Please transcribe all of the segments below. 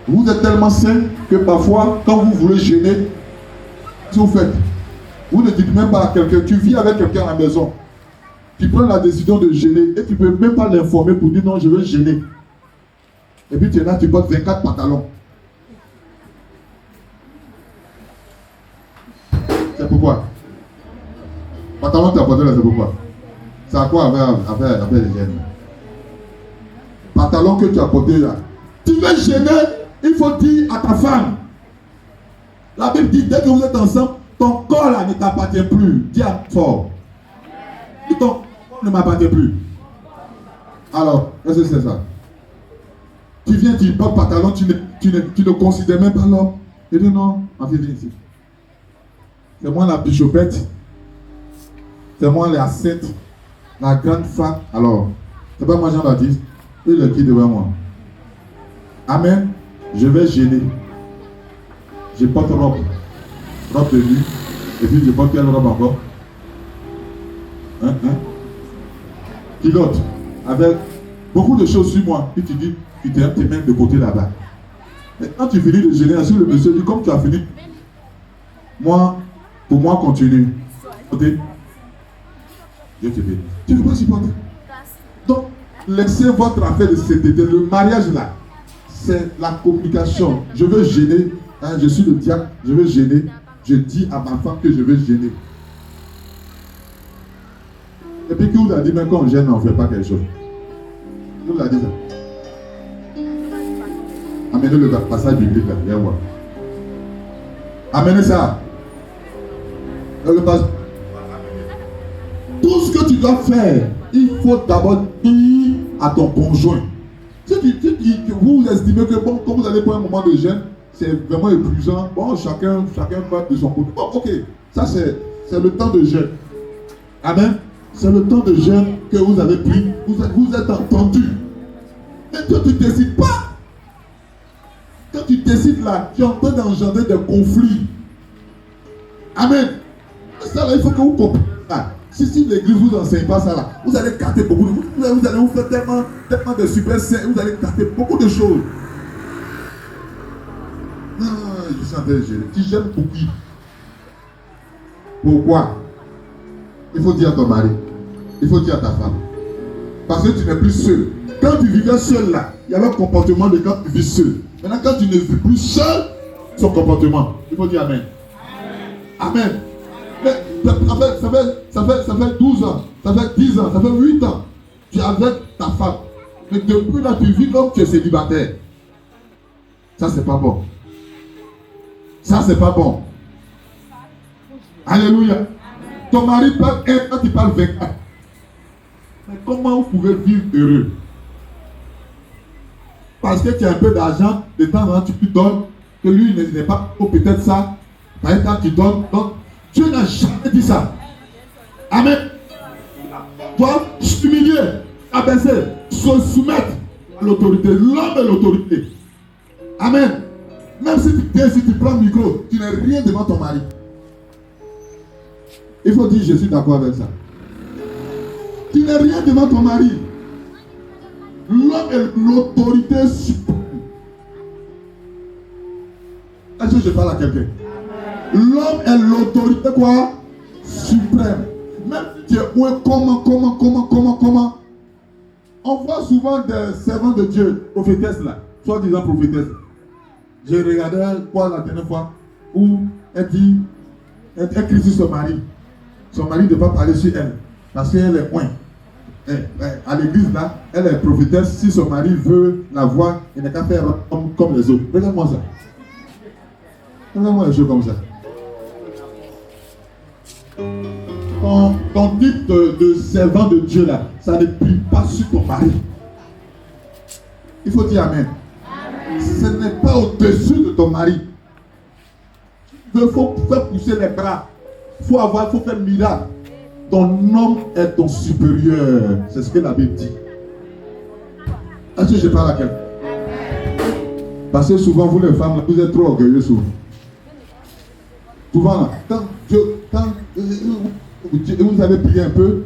Vous êtes tellement saint que parfois, quand vous voulez gêner, ce que vous faites, vous ne dites même pas à quelqu'un, tu vis avec quelqu'un à la maison, tu prends la décision de gêner et tu ne peux même pas l'informer pour dire non, je veux gêner. Et puis tu es là, tu portes 24 pantalons. C'est pourquoi? Pantalon, tu as porté là, c'est pourquoi? C'est à quoi avec les gènes? Pantalon que tu as porté là. Tu veux gêner, il faut dire à ta femme. La Bible dit, dès que vous êtes ensemble, ton corps là ne t'appartient plus. Dis fort. Et ton corps ne m'appartient plus. Alors, qu'est-ce que c'est ça? Tu viens, tu portes pantalon, tu ne considères même pas l'homme. Il dit non, ma fille, viens ici. C'est moi la bichopette. C'est moi la sainte, la grande femme. Alors, c'est pas moi Jean-Baptiste. Il est qui devant moi? Amen. Je vais gêner. Je porte robe de nuit. Et puis je porte quelle robe encore? Pilote. Avec beaucoup de choses sur moi. Puis tu dis, tu te mets de côté là-bas. Et quand tu finis de gêner, ensuite le monsieur dit, comme tu as fini, pour moi, continue. Dieu te bénit. Tu ne peux pas supporter. Donc, laissez votre affaire de CTT. Le mariage là, c'est la communication. Je veux gêner. Hein, je suis le diacre. Je veux gêner. Je dis à ma femme que je veux gêner. Et puis, qui vous a dit, même quand on gêne, on ne fait pas quelque chose? Qui vous a dit ça? Amenez le passage biblique là. Viens voir. Amenez ça. Le passage. Tout ce que tu dois faire, il faut d'abord dire à ton conjoint. Si vous estimez que bon, quand vous allez pour un moment de jeûne, c'est vraiment épuisant, bon, chacun va de son côté. Bon, ok, ça c'est le temps de jeûne. Amen. C'est le temps de jeûne que vous avez pris. Vous êtes entendu. Mais toi, tu ne décides pas. Quand tu décides là, tu es en train d'engendrer des conflits. Amen. Ça là, il faut que vous compreniez. Si l'église ne vous enseigne pas ça là, vous allez capter beaucoup de choses. Vous allez vous faire tellement de super saints, vous allez capter beaucoup de choses. Je suis en train de gêner. Tu gênes pour qui? Pourquoi? Il faut dire à ton mari. Il faut dire à ta femme. Parce que tu n'es plus seul. Quand tu vivais seul là, il y avait un comportement de quand tu vis seul. Maintenant, quand tu ne vis plus seul, son comportement. Il faut dire Amen. Amen. Mais ça fait 12 ans, ça fait 10 ans, ça fait 8 ans. Tu es avec ta femme. Mais depuis là, tu vis comme tu es célibataire. Ça, c'est pas bon. Ça, c'est pas bon. Alléluia. Ton mari parle 1 quand tu parles 24. Mais comment vous pouvez vivre heureux? Parce que tu as un peu d'argent, de temps en temps tu lui donnes, que lui n'est pas peut-être ça. Par exemple, quand tu donnes, donc Dieu n'a jamais dit ça. Amen. Toi, s'humilier, abaisser, se soumettre à l'autorité. L'homme est l'autorité. Amen. Même si tu prends le micro, tu n'es rien devant ton mari. Il faut dire, je suis d'accord avec ça. Tu n'es rien devant ton mari. L'homme est l'autorité suprême. Est-ce que je parle à quelqu'un? L'homme est l'autorité quoi? Suprême. Même si tu es comment. On voit souvent des servants de Dieu, prophétesses là, soi-disant prophétesses. J'ai regardé quoi la dernière fois où elle dit, elle critique son mari. Son mari ne va pas parler sur elle parce qu'elle est loin. À l'église là, elle est prophétesse. Si son mari veut la voir, il n'a qu'à faire comme les autres. Regarde-moi ça. Regarde-moi les choses comme ça. Ton type de servant de Dieu là, ça ne plie pas sur ton mari. Il faut dire Amen. Ce n'est pas au-dessus de ton mari. Il faut faire pousser les bras. Il faut faire miracle. Ton homme est ton supérieur. C'est ce que la Bible dit. Est-ce que je parle à quelqu'un? Parce que souvent, vous les femmes, vous êtes trop orgueilleux souvent. Souvent, là, quand vous avez prié un peu,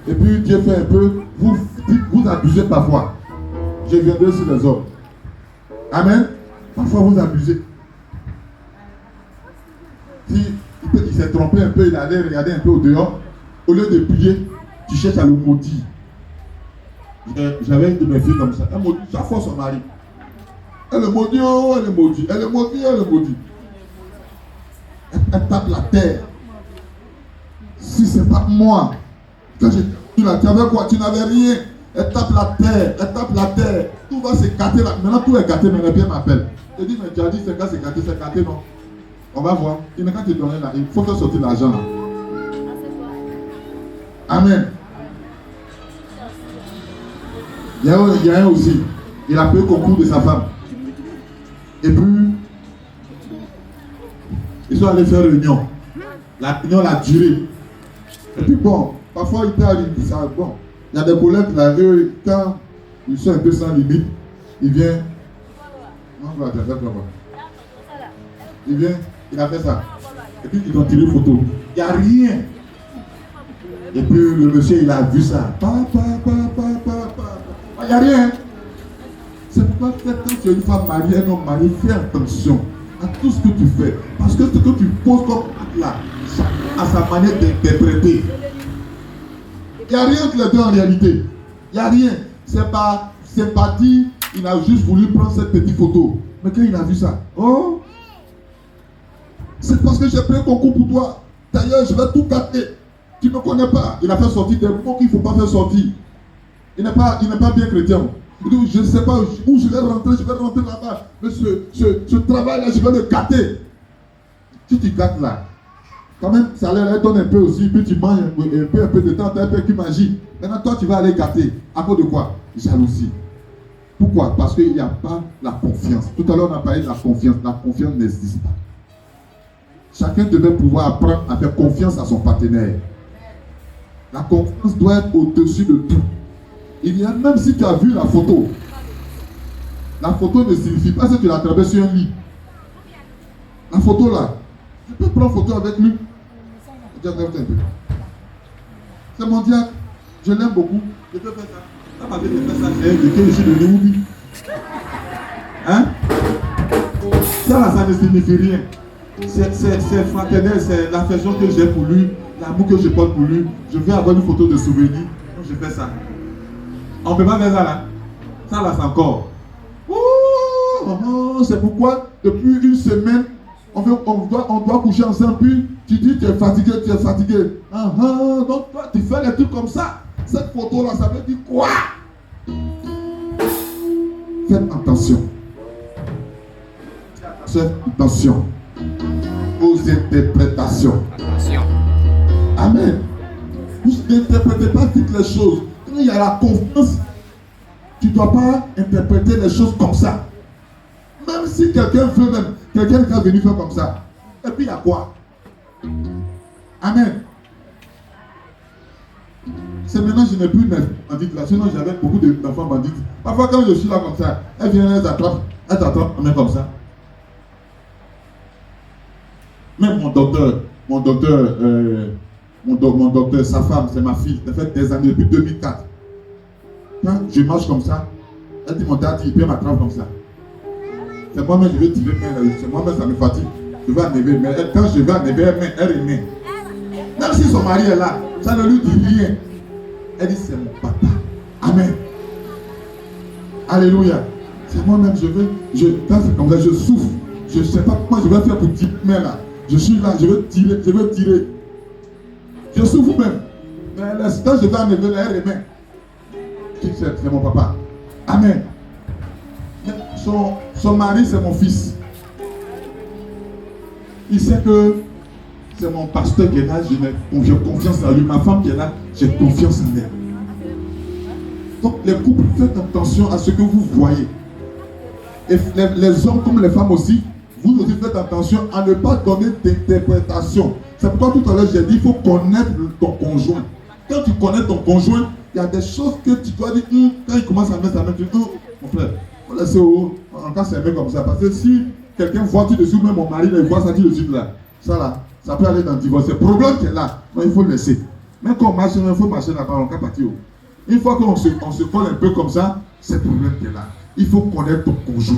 et puis Dieu fait un peu, vous abusez parfois. Je viendrai sur les hommes. Amen. Parfois, vous abusez. Si il s'est trompé un peu, il allait regarder un peu au dehors. Au lieu de prier, tu cherches à le maudire. J'avais une de mes filles comme ça. Elle maudit chaque fois son mari. Elle le maudit, oh, elle le maudit. Elle le maudit, elle le maudit. Elle tape la terre. Si c'est pas moi, quand j'ai tu avais quoi? Tu n'avais rien. Elle tape la terre, elle tape la terre. Tout va se gâter là. Maintenant tout est gâté, mais le bien m'appelle. Je dis, mais tu as dit c'est quand c'est gâté, non? On va voir. Il quand tu donnes là, il faut faire sortir l'argent là. Amen. Il y a un aussi. Il a payé le concours de sa femme. Et puis, ils sont allés faire réunion. La réunion a duré. Et puis bon, parfois il peut arriver ça. Bon, il y a des collègues là, eux, quand ils sont un peu sans limite, ils viennent. Non, on va faire ça. Il vient, il a fait ça. Et puis ils ont tiré photo. Il n'y a rien. Et puis le monsieur, il a vu ça. Il n'y a rien. C'est pourquoi quand tu es une femme mariée, un homme marié, fais attention à tout ce que tu fais. Parce que ce que tu poses comme acte là, à sa manière d'interpréter. Il n'y a rien entre les deux en réalité. Il n'y a rien. C'est pas sympathie. Il a juste voulu prendre cette petite photo. Mais quand il a vu ça, oh, c'est parce que j'ai pris un concours pour toi. D'ailleurs, je vais tout gâter. Tu ne me connais pas. Il a fait sortir des mots qu'il ne faut pas faire sortir. Il n'est pas bien chrétien. Je ne sais pas où je vais rentrer là-bas. Mais ce travail-là, je vais le gâter. Si tu gâtes là, quand même, ça leur donne un peu aussi, puis tu manges un peu de temps, tu as un peu qui magie. Maintenant, toi, tu vas aller gâter. À cause de quoi? Jalousie. Pourquoi? Parce qu'il n'y a pas la confiance. Tout à l'heure, on a parlé de la confiance. La confiance n'existe pas. Chacun devait pouvoir apprendre à faire confiance à son partenaire. La confiance doit être au-dessus de tout. Il y a, même si tu as vu la photo ne signifie pas que tu l'as attrapé sur un lit. La photo là, tu peux prendre photo avec lui. C'est mon diable. Je l'aime beaucoup. Je peux faire ça. Ça m'a fait faire ça. Je suis de Néoubi. Hein? Ça là, ça ne signifie rien. C'est fraternel, c'est l'affection que j'ai pour lui, l'amour que je porte pour lui. Je vais avoir une photo de souvenir. Donc je fais ça. On ne peut pas faire ça là. Ça là, c'est encore. Oh, c'est pourquoi depuis une semaine, on doit coucher ensemble. Puis tu dis tu es fatigué. Donc toi, tu fais des trucs comme ça. Cette photo là, ça veut dire quoi? Faites attention. Faites attention aux interprétations. Attention. Amen. Vous n'interprétez pas toutes les choses. Quand il y a la confiance, tu ne dois pas interpréter les choses comme ça. Même si quelqu'un est venu faire comme ça. Et puis il y a quoi? Amen. C'est maintenant que je n'ai plus de bandites là. Sinon j'avais beaucoup d'enfants bandites. Parfois quand je suis là comme ça, elle vient, elle t'attrape, main comme ça. Même mon docteur, sa femme, c'est ma fille. Ça fait des années, depuis 2004. Quand je marche comme ça, elle dit mon dad, il peut m'attraper comme ça. C'est moi-même, je vais tirer main. C'est moi-même, ça me fatigue. Je vais enlever, mais quand je vais enlever elle remet. Même si son mari est là, ça ne lui dit rien. Elle dit, c'est mon papa. Amen. Alléluia. C'est moi-même, quand c'est comme ça, je souffre. Je ne sais pas comment je vais faire pour tirer main là. Je suis là, je veux tirer. Je souffre même. Mais quand je vais enlever la remet. C'est mon papa. Amen. Son mari, c'est mon fils. Il sait que c'est mon pasteur qui est là, j'ai confiance en lui. Ma femme qui est là, j'ai confiance en elle. Donc les couples, faites attention à ce que vous voyez. Et les hommes comme les femmes aussi, vous aussi faites attention à ne pas donner d'interprétation. C'est pourquoi tout à l'heure j'ai dit, il faut connaître ton conjoint. Quand tu connais ton conjoint, il y a des choses que tu dois dire, quand il commence à mettre sa main, tu dis, mon frère, on laisse en cas c'est un peu comme ça. Parce que si quelqu'un voit tout dessus, même mon mari, il voit ça tout dessus là, ça peut aller dans le divorce. C'est le problème qui est là. Donc il faut le laisser. Même quand on marche, il faut marcher là-bas, on peut partir. Une fois qu'on se colle un peu comme ça, c'est le problème qui est là. Il faut connaître ton conjoint.